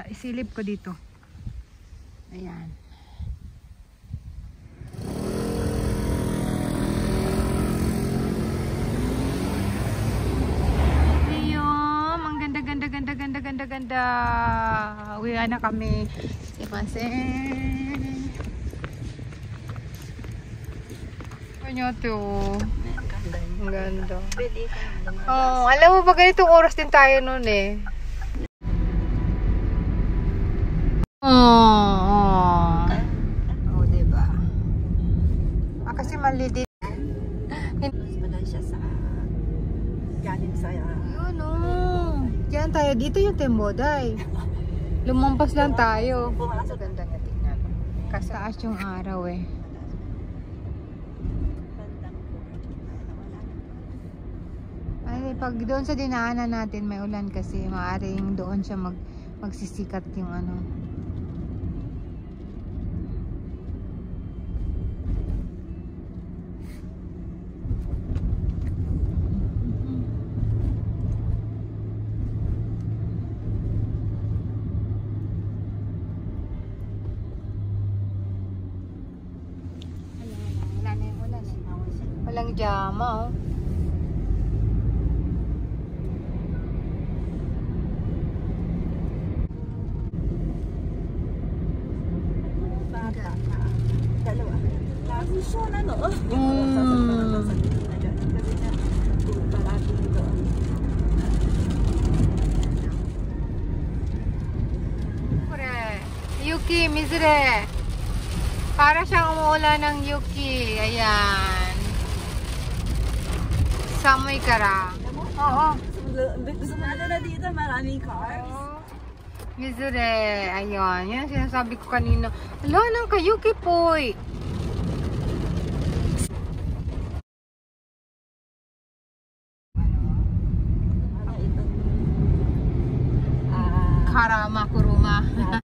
isilip ko dito. Ayan. Ayun, ang ganda. Uwi na kami. Simasen. Ano to? Ang ganda. Oh, alam mo ba ganitong oras din tayo noon eh. Oh, diba? Kasi mali din. Manan siya sa galing sa Yun oh. Diyan tayo. Dito yung Temboday. Lumampas lang tayo. Ganda nga tingnan. Kasaas yung araw eh. Ay, pag doon sa dinaanan natin may ulan kasi maaaring doon siya magsisikat yung ano. Wala na yung ulan eh. Walang jama oh. dalawa. Gusto na no? Yuki, Mizre. Para siyang umuulan ng Yuki. Ayan. Samoy kara. Oo. Gusto mo na dito, maraming cars. Mizre. Ayan. Yan sinasabi ko kanina. Ala, nang ka-Yuki poy. Karama kuruma.